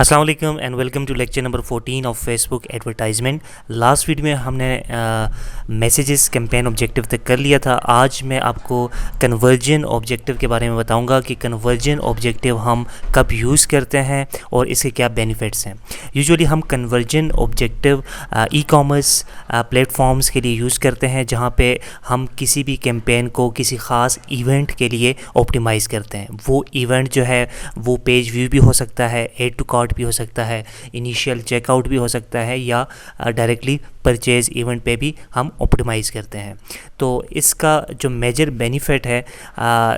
अस्सलाम वालेकुम and welcome to lecture number 14 of Facebook advertisement. Last video में हमने मैसेजेस कैंपेन ऑब्जेक्टिव तक कर लिया था। आज मैं आपको कन्वर्जन ऑब्जेक्टिव के बारे में बताऊंगा कि कन्वर्जन ऑब्जेक्टिव हम कब यूज़ करते हैं और इसके क्या बेनिफिट्स हैं। यूजुअली हम conversion objective e commerce platforms के लिए यूज़ करते हैं, जहां पे हम किसी भी कैंपेन को किसी ख़ास इवेंट के लिए ऑप्टिमाइज़ करते हैं। वो इवेंट जो है वो पेज व्यू भी हो सकता है, एड टू कार्ट भी हो सकता है, इनिशियल चेकआउट भी हो सकता है, या डायरेक्टली परचेज इवेंट पे भी हम ऑप्टिमाइज़ करते हैं। तो इसका जो मेजर बेनिफिट है,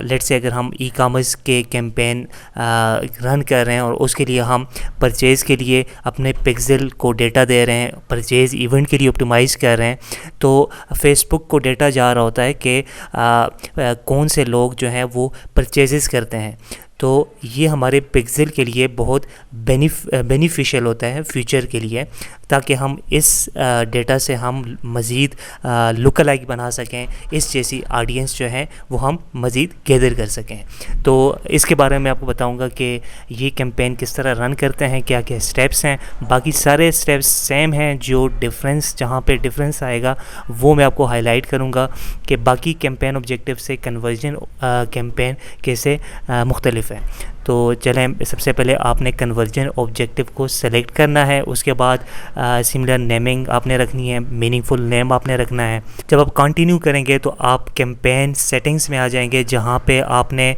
लेट्स से अगर हम ई कॉमर्स के कैंपेन रन कर रहे हैं और उसके लिए हम परचेज़ के लिए अपने पिक्सल को डेटा दे रहे हैं, परचेज़ इवेंट के लिए ऑप्टिमाइज़ कर रहे हैं, तो फेसबुक को डेटा जा रहा होता है कि कौन से लोग जो हैं वो परचेजेस करते हैं। तो ये हमारे पिक्सल के लिए बहुत बेनिफिशियल होता है फ्यूचर के लिए, ताकि हम इस डेटा से हम मज़ीद लुक अलाइक बना सकें, इस जैसी ऑडियंस जो है वो हम मज़ीद गैदर कर सकें। तो इसके बारे में आपको बताऊंगा कि ये कैंपेन किस तरह रन करते हैं, क्या क्या स्टेप्स हैं। बाकी सारे स्टेप्स सेम हैं, जो डिफरेंस जहाँ पे डिफरेंस आएगा वो मैं आपको हाईलाइट करूँगा कि बाकी कैंपेन ऑब्जेक्टिव से कन्वर्जन कैंपेन कैसे मुख्तलिफ है। तो चलें, सबसे पहले आपने कन्वर्जन ऑब्जेक्टिव को सेलेक्ट करना है। उसके बाद सिमिलर नेमिंग आपने रखनी है, मीनिंगफुल नेम आपने रखना है। जब आप कंटिन्यू करेंगे तो आप कैंपेन सेटिंग्स में आ जाएंगे, जहां पे आपने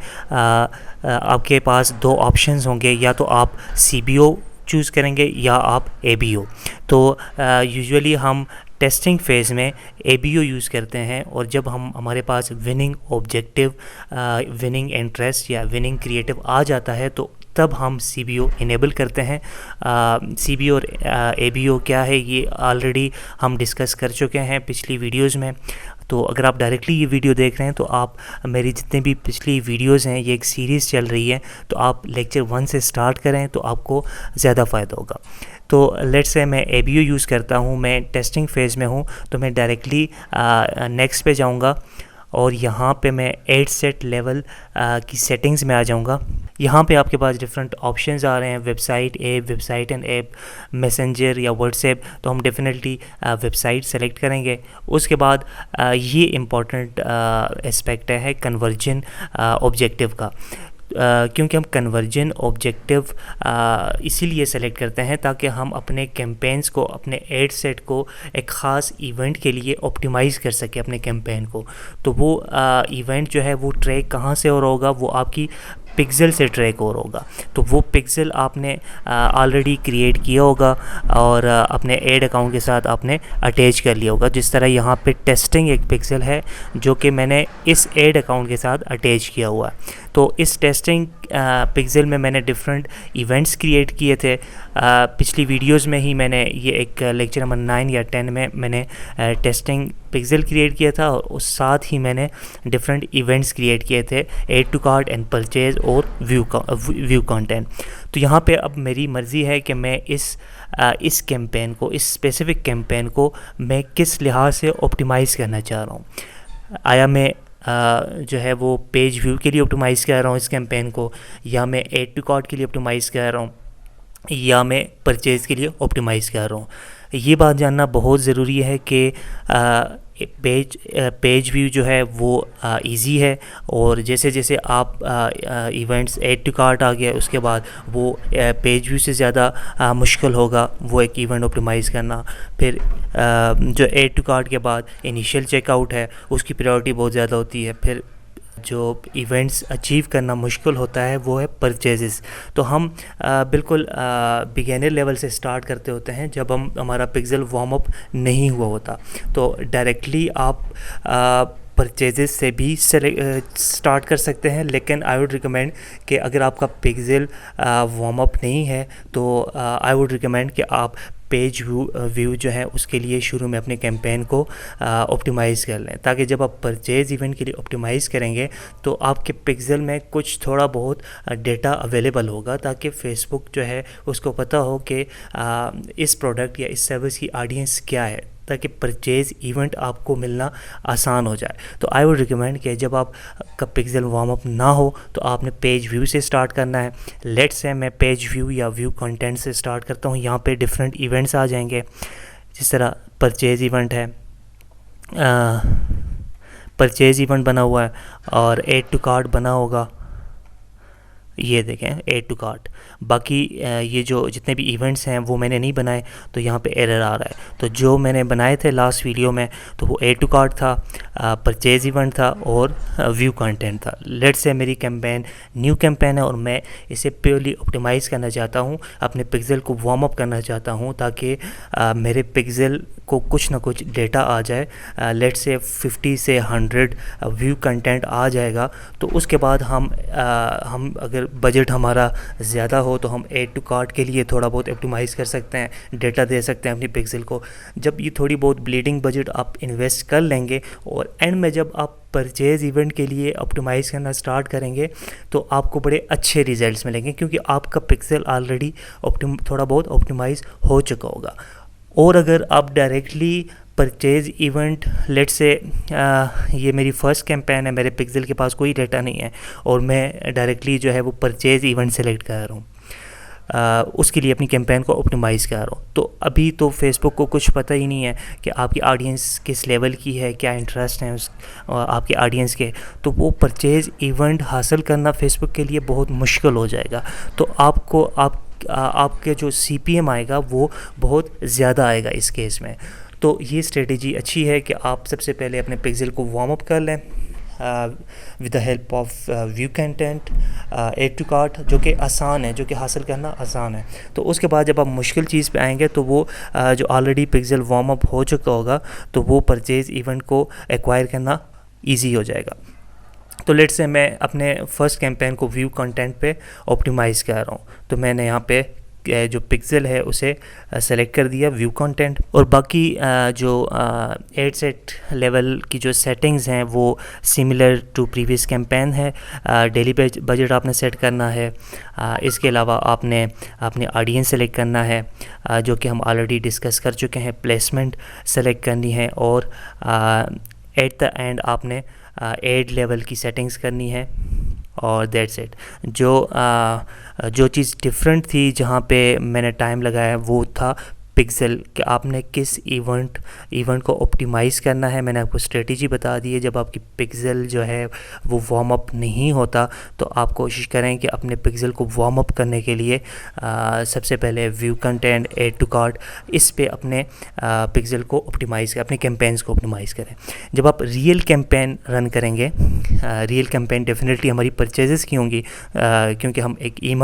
आपके पास दो ऑप्शंस होंगे, या तो आप CBO चूज़ करेंगे या आप ABO। तो यूजुअली हम टेस्टिंग फेज़ में ABO यूज़ करते हैं, और जब हमारे पास विनिंग ऑब्जेक्टिव, विनिंग इंटरेस्ट या विनिंग क्रिएटिव आ जाता है तो तब हम CBO इनेबल करते हैं। CBO और ABO क्या है ये ऑलरेडी हम डिस्कस कर चुके हैं पिछली वीडियोज़ में। तो अगर आप डायरेक्टली ये वीडियो देख रहे हैं तो आप मेरी जितने भी पिछली वीडियोज़ हैं, ये एक सीरीज़ चल रही है, तो आप लेक्चर 1 से स्टार्ट करें तो आपको ज़्यादा फ़ायदा होगा। तो लेट्स से मैं ABO यूज़ करता हूँ, मैं टेस्टिंग फेज़ में हूँ, तो मैं डायरेक्टली नेक्स्ट पे जाऊँगा और यहाँ पे मैं एड सेट लेवल की सेटिंग्स में आ जाऊँगा। यहाँ पे आपके पास डिफरेंट ऑप्शंस आ रहे हैं, website app, website and app, messenger या व्हाट्सएप। तो हम डेफिनेटली वेबसाइट सेलेक्ट करेंगे। उसके बाद ये इम्पॉर्टेंट एस्पेक्ट है कन्वर्जन ऑब्जेक्टिव का, क्योंकि हम कन्वर्जन ऑब्जेक्टिव इसीलिए सेलेक्ट करते हैं ताकि हम अपने कैंपेन्स को, अपने एड सेट को एक ख़ास इवेंट के लिए ऑप्टिमाइज़ कर सकें अपने कैंपेन को। तो वो इवेंट जो है वो ट्रैक कहाँ से और होगा, वो आपकी पिक्सल से ट्रैक और होगा। तो वो पिक्सल आपने ऑलरेडी क्रिएट किया होगा और अपने एड अकाउंट के साथ आपने अटैच कर लिया होगा। जिस तरह यहाँ पे टेस्टिंग एक पिक्सल है जो कि मैंने इस एड अकाउंट के साथ अटैच किया हुआ है। तो इस टेस्टिंग पिक्सल में मैंने डिफरेंट इवेंट्स क्रिएट किए थे। पिछली वीडियोस में ही मैंने ये एक लेक्चर नंबर 9 या 10 में मैंने टेस्टिंग पिक्सल क्रिएट किया था, और उस साथ ही मैंने डिफरेंट इवेंट्स क्रिएट किए थे, add to cart and purchase और व्यू कंटेंट। तो यहाँ पे अब मेरी मर्ज़ी है कि मैं इस कैंपेन को, इस स्पेसिफ़िक कैंपेन को मैं किस लिहाज से ऑप्टिमाइज़ करना चाह रहा हूँ। आया मैं जो है वो पेज व्यू के लिए ऑप्टिमाइज़ कर रहा हूँ इस कैंपेन को, या मैं एड टू कार्ट के लिए ऑप्टिमाइज़ कर रहा हूँ, या मैं परचेज़ के लिए ऑप्टिमाइज़ कर रहा हूँ। ये बात जानना बहुत ज़रूरी है कि पेज व्यू जो है वो इजी है, और जैसे जैसे आप इवेंट्स एड टू कार्ट आ गया, उसके बाद वो पेज व्यू से ज़्यादा मुश्किल होगा वो एक इवेंट ऑप्टिमाइज़ करना। फिर जो एड टू कार्ट के बाद इनिशियल चेकआउट है, उसकी प्रायोरिटी बहुत ज़्यादा होती है। फिर जो इवेंट्स अचीव करना मुश्किल होता है वो है परचेजेस। तो हम बिल्कुल बिगिनर लेवल से स्टार्ट करते होते हैं जब हमारा पिक्सल वार्म अप नहीं हुआ होता। तो डायरेक्टली आप परचेजेस से भी स्टार्ट कर सकते हैं, लेकिन आई वुड रिकमेंड कि अगर आपका पिक्सल वार्म अप नहीं है तो आई वुड रिकमेंड कि आप पेज व्यू जो है उसके लिए शुरू में अपने कैंपेन को ऑप्टिमाइज़ कर लें, ताकि जब आप परचेज़ इवेंट के लिए ऑप्टिमाइज़ करेंगे तो आपके पिक्सल में कुछ थोड़ा बहुत डेटा अवेलेबल होगा, ताकि फेसबुक जो है उसको पता हो कि इस प्रोडक्ट या इस सर्विस की ऑडियंस क्या है। ताकि परचेज़ इवेंट आपको मिलना आसान हो जाए। तो आई वुड रिकमेंड कि जब आप का पिक्सेल वार्म अप ना हो तो आपने पेज व्यू से स्टार्ट करना है। लेट्स से मैं पेज व्यू या व्यू कंटेंट से स्टार्ट करता हूँ। यहाँ पे डिफरेंट इवेंट्स आ जाएंगे, जिस तरह परचेज़ इवेंट है, परचेज़ इवेंट बना हुआ है और ऐड टू कार्ट बना होगा, ये देखें ऐड टू कार्ट। बाकी ये जो जितने भी इवेंट्स हैं वो मैंने नहीं बनाए, तो यहाँ पे एरर आ रहा है। तो जो मैंने बनाए थे लास्ट वीडियो में, तो वो ऐड टू कार्ट था, परचेज़ इवेंट था और व्यू कंटेंट था। लेट्स से मेरी कैंपेन न्यू कैंपेन है और मैं इसे प्योरली ऑप्टिमाइज़ करना चाहता हूँ, अपने पिक्सेल को वार्म अप करना चाहता हूँ ताकि मेरे पिक्सेल को कुछ ना कुछ डेटा आ जाए। लेट्स से 50 से 100 व्यू कंटेंट आ जाएगा, तो उसके बाद हम अगर बजट हमारा ज़्यादा हो तो हम ऐड टू कार्ट के लिए थोड़ा बहुत ऑप्टिमाइज़ कर सकते हैं, डेटा दे सकते हैं अपनी पिक्सेल को। जब ये थोड़ी बहुत ब्लीडिंग बजट आप इन्वेस्ट कर लेंगे और एंड में जब आप परचेज़ इवेंट के लिए ऑप्टिमाइज़ करना स्टार्ट करेंगे तो आपको बड़े अच्छे रिजल्ट्स मिलेंगे, क्योंकि आपका पिक्सेल ऑलरेडी थोड़ा बहुत ऑप्टिमाइज़ हो चुका होगा। और अगर आप directly purchase event, let's say ये मेरी फ़र्स्ट कैंपेन है, मेरे पिक्सेल के पास कोई डेटा नहीं है और मैं डायरेक्टली जो है वो परचेज़ इवेंट सेलेक्ट कर रहा हूँ, उसके लिए अपनी कैंपेन को ऑप्टिमाइज़ कर रहा हूँ, तो अभी तो फेसबुक को कुछ पता ही नहीं है कि आपकी ऑडियंस किस लेवल की है, क्या इंटरेस्ट है उस आपके ऑडियंस के। तो वो परचेज़ इवेंट हासिल करना फेसबुक के लिए बहुत मुश्किल हो जाएगा। तो आपके जो CPM आएगा वो बहुत ज़्यादा आएगा इस केस में। तो ये स्ट्रेटजी अच्छी है कि आप सबसे पहले अपने पिक्सेल को वार्म अप कर लें with the help of view content, add to cart, जो कि आसान है, जो कि हासिल करना आसान है। तो उसके बाद जब आप मुश्किल चीज़ पे आएंगे तो वो जो ऑलरेडी पिक्सेल वार्म अप हो चुका होगा तो वो परचेज़ इवेंट को एक्वायर करना ईजी हो जाएगा। तो लेट्स से मैं अपने फर्स्ट कैंपेन को व्यू कंटेंट पे ऑप्टिमाइज़ कर रहा हूँ, तो मैंने यहाँ पे जो पिक्सेल है उसे सेलेक्ट कर दिया, व्यू कंटेंट, और बाकी जो एड सेट लेवल की जो सेटिंग्स हैं वो सिमिलर टू प्रीवियस कैंपेन है। डेली बजट आपने सेट करना है, इसके अलावा आपने अपने ऑडियंस सेलेक्ट करना है, जो कि हम ऑलरेडी डिस्कस कर चुके हैं। प्लेसमेंट सेलेक्ट करनी है और एट द एंड आपने एड लेवल की सेटिंग्स करनी है और दैट्स इट। जो चीज़ डिफरेंट थी जहाँ पे मैंने टाइम लगाया वो था पिक्सेल कि आपने किस इवेंट को ऑप्टिमाइज़ करना है। मैंने आपको स्ट्रेटजी बता दी है। जब आपकी पिक्सेल जो है वो वार्म अप नहीं होता तो आप कोशिश करें कि अपने पिक्सेल को वार्म अप करने के लिए सबसे पहले view content, add to cart, इस पे अपने पिक्सेल को ऑप्टिमाइज़ करें, अपने कैंपेन्स को ऑप्टिमाइज़ करें। जब आप रियल कैंपेन रन करेंगे, रियल कैंपेन डेफिनेटली हमारी परचेजेस की होंगी, क्योंकि हम एक ई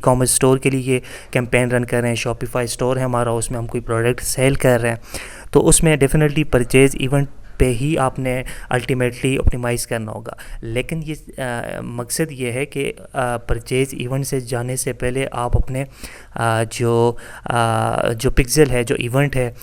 कॉमर्स स्टोर के लिए कैंपेन रन कर रहे हैं। शॉपिफाई स्टोर है हमारा, उसमें हम कोई प्रोडक्ट सेल कर रहे हैं, तो उसमें डेफिनेटली परचेज़ इवेंट पे ही आपने अल्टीमेटली ऑप्टिमाइज़ करना होगा। लेकिन ये मकसद ये है कि परचेज़ इवेंट से जाने से पहले आप अपने जो पिक्सेल है, जो इवेंट है,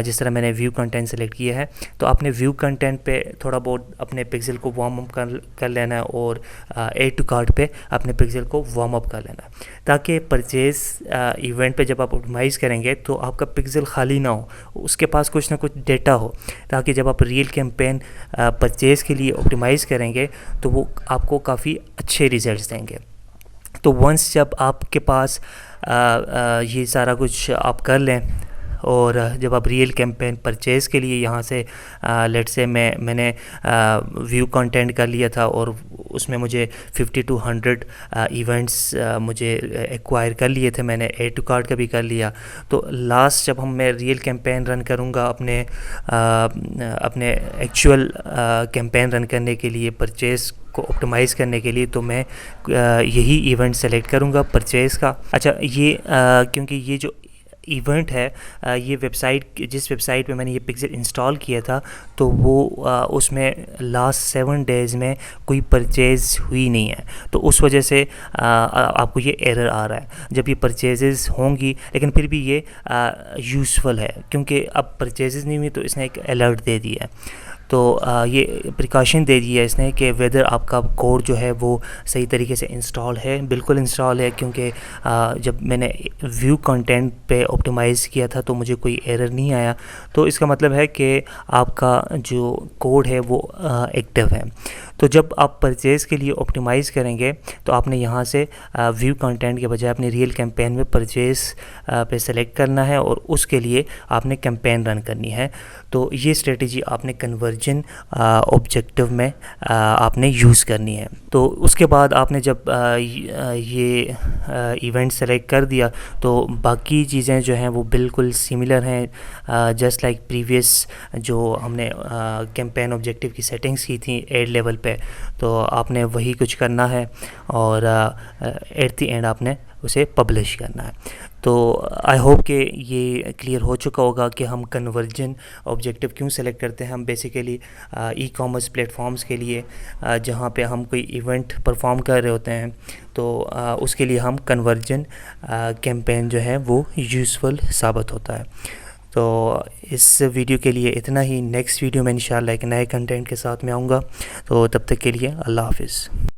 जिस तरह मैंने व्यू कंटेंट सेलेक्ट किया है, तो आपने व्यू कंटेंट पे थोड़ा बहुत अपने पिक्सेल को वार्म अप कर लेना है और ऐड टू कार्ट पे अपने पिक्सेल को वार्म अप कर लेना है, ताकि परचेज़ इवेंट पे जब आप ऑप्टिमाइज़ करेंगे तो आपका पिक्सेल खाली ना हो, उसके पास कुछ ना कुछ डेटा हो, ताकि जब आप रियल कैंपेन परचेज़ के लिए ऑप्टिमाइज़ करेंगे तो वो आपको काफ़ी अच्छे रिजल्ट्स देंगे। तो वंस जब आपके पास ये सारा कुछ आप कर लें और जब आप रियल कैंपेन परचेज़ के लिए यहाँ से लेट्स से मैंने व्यू कंटेंट कर लिया था और उसमें मुझे 50 to 100 इवेंट्स मुझे एक्वायर कर लिए थे, मैंने ऐड टू कार्ट का भी कर लिया। तो लास्ट जब मैं रियल कैंपेन रन करूँगा अपने एक्चुअल कैंपेन रन करने के लिए, परचेज़ को ऑप्टिमाइज़ करने के लिए, तो मैं यही इवेंट सेलेक्ट करूँगा परचेज़ का। अच्छा, ये क्योंकि ये जो इवेंट है, ये जिस वेबसाइट पे मैंने ये पिक्सेल इंस्टॉल किया था, तो वो उसमें लास्ट 7 डेज़ में कोई परचेज़ हुई नहीं है, तो उस वजह से आपको ये एरर आ रहा है। जब ये परचेज़ होंगी, लेकिन फिर भी ये यूज़फुल है, क्योंकि अब परचेज़ नहीं हुई तो इसने एक अलर्ट दे दिया है। तो ये प्रिकॉशन दे दिया इसने कि वेदर आपका कोड जो है वो सही तरीके से इंस्टॉल है। बिल्कुल इंस्टॉल है, क्योंकि जब मैंने व्यू कंटेंट पे ऑप्टिमाइज़ किया था तो मुझे कोई एरर नहीं आया। तो इसका मतलब है कि आपका जो कोड है वो एक्टिव है। तो जब आप परचेज़ के लिए ऑप्टिमाइज़ करेंगे तो आपने यहाँ से व्यू कंटेंट के बजाय अपनी रियल कैंपेन में परचेज़ पे सेलेक्ट करना है और उसके लिए आपने कैंपेन रन करनी है। तो ये स्ट्रेटजी आपने कन्वर्जन ऑब्जेक्टिव में आपने यूज़ करनी है। तो उसके बाद आपने जब ये इवेंट सेलेक्ट कर दिया तो बाकी चीज़ें जो हैं वो बिल्कुल सिमिलर हैं, जस्ट लाइक प्रीवियस जो हमने कैंपेन ऑब्जेक्टिव की सेटिंग्स की थी एड लेवल पे। तो आपने वही कुछ करना है और एट द एंड आपने उसे पब्लिश करना है। तो आई होप कि ये क्लियर हो चुका होगा कि हम कन्वर्जन ऑब्जेक्टिव क्यों सेलेक्ट करते हैं। हम बेसिकली ई कॉमर्स प्लेटफॉर्म्स के लिए जहाँ पे हम कोई इवेंट परफॉर्म कर रहे होते हैं तो उसके लिए हम कन्वर्जन कैंपेन जो है वो यूज़फुल साबित होता है। तो इस वीडियो के लिए इतना ही। नेक्स्ट वीडियो में इंशाल्लाह एक नए कंटेंट के साथ में आऊँगा। तो तब तक के लिए अल्लाह हाफ़िज़।